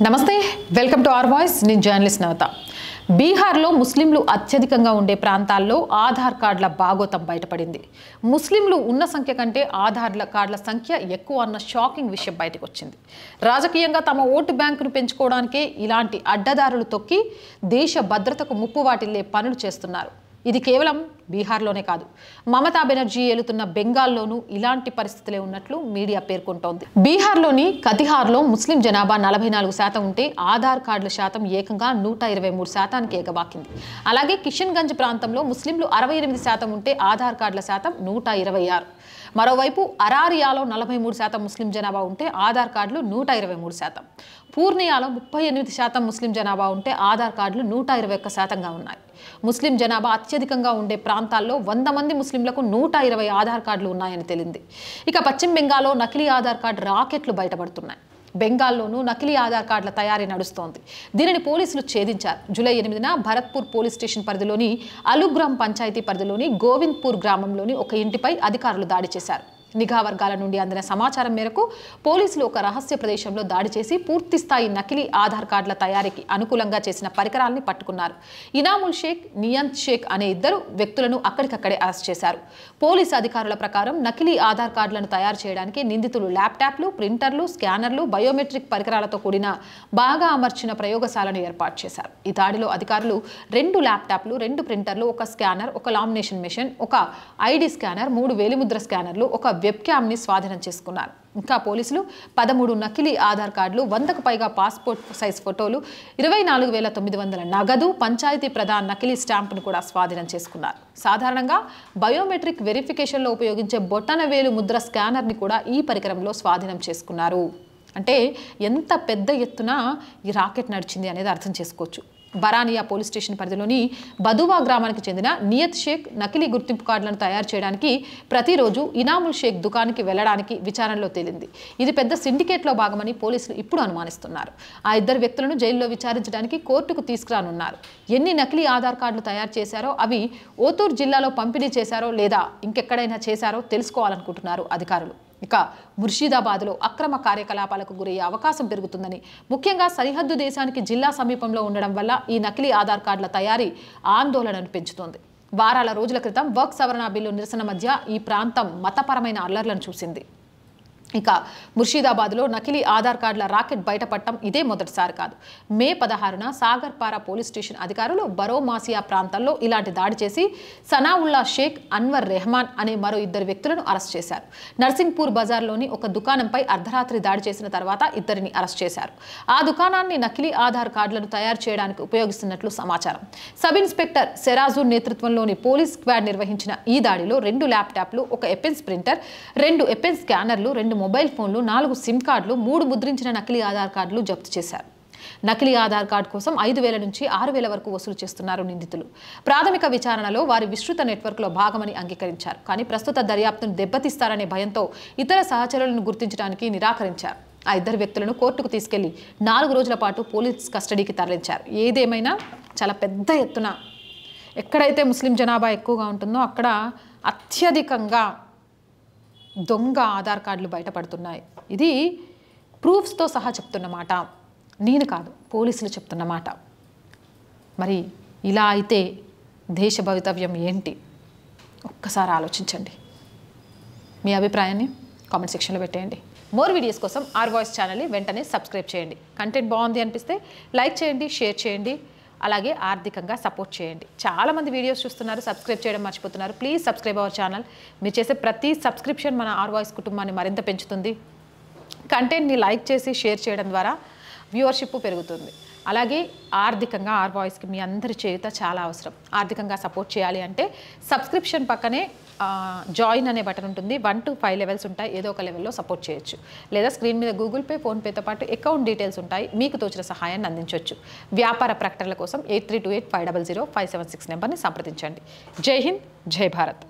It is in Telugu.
నమస్తే వెల్కమ్ టు అవర్ వాయిస్ నేను జర్నలిస్ట్ నవత బీహార్లో ముస్లింలు అత్యధికంగా ఉండే ప్రాంతాల్లో ఆధార్ కార్డుల బాగోతం బయటపడింది ముస్లింలు ఉన్న సంఖ్య కంటే ఆధార్ కార్డుల సంఖ్య ఎక్కువ అన్న షాకింగ్ విషయం బయటకు వచ్చింది రాజకీయంగా తమ ఓటు బ్యాంకును పెంచుకోవడానికే ఇలాంటి అడ్డదారులు తొక్కి దేశ భద్రతకు ముప్పు వాటిల్లే పనులు చేస్తున్నారు ఇది కేవలం బీహార్లోనే కాదు మమతా బెనర్జీ ఏలుతున్న బెంగాల్లోనూ ఇలాంటి పరిస్థితులే ఉన్నట్లు మీడియా పేర్కొంటోంది బీహార్లోని కతిహార్లో ముస్లిం జనాభా 44% ఉంటే ఆధార్ కార్డుల శాతం ఏకంగా 123%కి ఎగబాకింది అలాగే కిషన్గంజ్ ప్రాంతంలో ముస్లింలు 68% ఉంటే ఆధార్ కార్డుల శాతం 126 మరోవైపు అరారియాలో 43% ముస్లిం జనాభా ఉంటే ఆధార్ కార్డులు 123%. పూర్ణియాలో 38% ముస్లిం జనాభా ఉంటే ఆధార్ కార్డులు 121%గా ఉన్నాయి. ముస్లిం జనాభా అత్యధికంగా ఉండే ప్రాంతాల్లో 100 మంది ముస్లింలకు 120 ఆధార్ కార్డులు ఉన్నాయని తెలింది. ఇక పశ్చిమ బెంగాల్లో నకిలీ ఆధార్ కార్డు రాకెట్లు బయటపడుతున్నాయి. బెంగాల్లోనూ నకిలీ ఆధార్ కార్డుల తయారీ నడుస్తోంది. దీనిని పోలీసులు ఛేదించారు. జూలై 8న భరత్పూర్ పోలీస్ స్టేషన్ పరిధిలోని అలుగ్రామ్ పంచాయతీ పరిధిలోని గోవింద్పూర్ గ్రామంలోని ఒక ఇంటిపై అధికారులు దాడి చేశారు. నిఘా వర్గాల నుండి అందిన సమాచారం మేరకు పోలీసులు ఒక రహస్య ప్రదేశంలో దాడి చేసి పూర్తి స్థాయి నకిలీ ఆధార్ కార్డుల తయారీకి అనుకూలంగా చేసిన పరికరాల్ని పట్టుకున్నారు. ఇనాముల్ షేక్, నియంత్ షేక్ అనే ఇద్దరు వ్యక్తులను అక్కడికక్కడే అరెస్ట్ చేశారు. పోలీసు అధికారుల ప్రకారం నకిలీ ఆధార్ కార్డులను తయారు చేయడానికి నిందితులు ల్యాప్టాప్లు, ప్రింటర్లు, స్కానర్లు, బయోమెట్రిక్ పరికరాలతో కూడిన బాగా అమర్చిన ప్రయోగశాలను ఏర్పాటు చేశారు. ఈ దాడిలో అధికారులు 2 ల్యాప్టాప్లు, 2 ప్రింటర్లు, ఒక స్కానర్, ఒక లామినేషన్ మెషిన్, ఒక ఐడి స్కానర్, 3 వేలిముద్ర స్కానర్లు, ఒక వెబ్ క్యామ్ ని స్వాధీనం చేసుకున్నారు. ఇంకా పోలీసులు 13 నకిలీ ఆధార్ కార్డులు, 100కు పైగా పాస్పోర్ట్ సైజ్ ఫోటోలు, 24,900 నగదు, పంచాయతీ ప్రధాన్ నకిలీ స్టాంపును కూడా స్వాధీనం చేసుకున్నారు. సాధారణంగా బయోమెట్రిక్ వెరిఫికేషన్లో ఉపయోగించే బొటనవేలు ముద్ర స్కానర్ని కూడా ఈ పరికరంలో స్వాధీనం చేసుకున్నారు. అంటే ఎంత పెద్ద ఎత్తున ఈ రాకెట్ నడిచింది అనేది అర్థం చేసుకోవచ్చు. బరానియా పోలీస్ స్టేషన్ పరిధిలోని బదువా గ్రామానికి చెందిన నియత్ షేక్ నకిలీ గుర్తింపు కార్డులను తయారు చేయడానికి ప్రతిరోజు ఇనాముల్ షేక్ దుకాణానికి వెళ్లడానికి విచారణలో తేలింది. ఇది పెద్ద సిండికేట్లో భాగమని పోలీసులు ఇప్పుడు అనుమానిస్తున్నారు. ఆ ఇద్దరు వ్యక్తులను జైల్లో విచారించడానికి కోర్టుకు తీసుకురానున్నారు. ఎన్ని నకిలీ ఆధార్ కార్డులు తయారు చేశారో, అవి ఓతూర్ జిల్లాలో పంపిణీ చేశారో లేదా ఇంకెక్కడైనా చేశారో తెలుసుకోవాలనుకుంటున్నారు అధికారులు. ఇక ముర్షిదాబాద్లో అక్రమ కార్యకలాపాలకు గురయ్యే అవకాశం పెరుగుతుందని, ముఖ్యంగా సరిహద్దు దేశానికి జిల్లా సమీపంలో ఉండడం వల్ల ఈ నకిలీ ఆధార్ కార్డుల తయారీ ఆందోళనను పెంచుతోంది. వారాల రోజుల క్రితం వర్క్ సవరణ బిల్లు నిరసన మధ్య ఈ ప్రాంతం మతపరమైన అల్లర్లను చూసింది. ఇక ముర్షిదాబాద్లో నకిలీ ఆధార్ కార్డుల రాకెట్ బయటపడటం ఇదే మొదటిసారి కాదు. మే 16న సాగర్పారా పోలీస్ స్టేషన్ అధికారులు బరోమాసియా ప్రాంతాల్లో ఇలాంటి దాడి చేసి సనావుల్లా షేక్, అన్వర్ రెహమాన్ అనే మరో 2 వ్యక్తులను అరెస్ట్ చేశారు. నర్సింగ్పూర్ బజార్లోని ఒక దుకాణంపై అర్ధరాత్రి దాడి చేసిన తర్వాత ఇద్దరిని అరెస్ట్ చేశారు. ఆ దుకాణాన్ని నకిలీ ఆధార్ కార్డులను తయారు చేయడానికి ఉపయోగిస్తున్నట్లు సమాచారం. సబ్ ఇన్స్పెక్టర్ సెరాజూర్ నేతృత్వంలోని పోలీస్ స్క్వాడ్ నిర్వహించిన ఈ దాడిలో 2 ల్యాప్టాప్లు, ఒక ఎపెన్స్ ప్రింటర్, 2 ఎపెన్స్ స్కానర్లు, 2 మొబైల్ ఫోన్లు, 4 సిమ్ కార్డులు, 3 ముద్రించిన నకిలీ ఆధార్ కార్డులు జప్తు చేశారు. నకిలీ ఆధార్ కార్డు కోసం 5,000 నుంచి 6,000 వరకు వసూలు చేస్తున్నారు నిందితులు. ప్రాథమిక విచారణలో వారి విస్తృత నెట్వర్క్లో భాగమని అంగీకరించారు. కానీ ప్రస్తుత దర్యాప్తును దెబ్బతీస్తారనే భయంతో ఇతర సహచరులను గుర్తించడానికి నిరాకరించారు. ఆ ఇద్దరు వ్యక్తులను కోర్టుకు తీసుకెళ్లి 4 రోజుల పాటు పోలీస్ కస్టడీకి తరలించారు. ఏదేమైనా చాలా పెద్ద ఎత్తున ఎక్కడైతే ముస్లిం జనాభా ఎక్కువగా ఉంటుందో అక్కడ అత్యధికంగా దొంగ ఆధార్ కార్డులు బయటపడుతున్నాయి. ఇది ప్రూఫ్స్తో సహా చెప్తున్న మాట, నేను కాదు, పోలీసులు చెప్తున్న మాట. మరి ఇలా అయితే దేశ భవితవ్యం ఏంటి? ఒక్కసారి ఆలోచించండి. మీ అభిప్రాయాన్ని కామెంట్ సెక్షన్లో పెట్టేయండి. మోర్ వీడియోస్ కోసం ఆర్ వాయిస్ ఛానల్ని వెంటనే సబ్స్క్రైబ్ చేయండి. కంటెంట్ బాగుంది అనిపిస్తే లైక్ చేయండి, షేర్ చేయండి, అలాగే ఆర్థికంగా సపోర్ట్ చేయండి. చాలామంది వీడియోస్ చూస్తున్నారు, సబ్స్క్రైబ్ చేయడం మర్చిపోతున్నారు. Please subscribe our channel. మీరు చేసే ప్రతి సబ్స్క్రిప్షన్ మన ఆర్ వాయిస్ కుటుంబాన్ని మరింత పెంచుతుంది. కంటెంట్ని లైక్ చేసి షేర్ చేయడం ద్వారా వ్యూవర్షిప్ పెరుగుతుంది. అలాగే ఆర్థికంగా ఆర్ వాయిస్కి మీ అందరి చేయుత చాలా అవసరం. ఆర్థికంగా సపోర్ట్ చేయాలి అంటే సబ్స్క్రిప్షన్ పక్కనే జాయిన్ అనే బటన్ ఉంటుంది. 1 to 5 లెవెల్స్ ఉంటాయి. ఏదో ఒక లెవెల్లో సపోర్ట్ చేయొచ్చు. లేదా స్క్రీన్ మీద గూగుల్ పే, ఫోన్పేతో పాటు అకౌంట్ డీటెయిల్స్ ఉంటాయి. మీకు తోచిన సహాయాన్ని అందించవచ్చు. వ్యాపార ప్రకటనల కోసం 8328500576 నెంబర్ని సంప్రదించండి. జై హింద్, జై భారత్.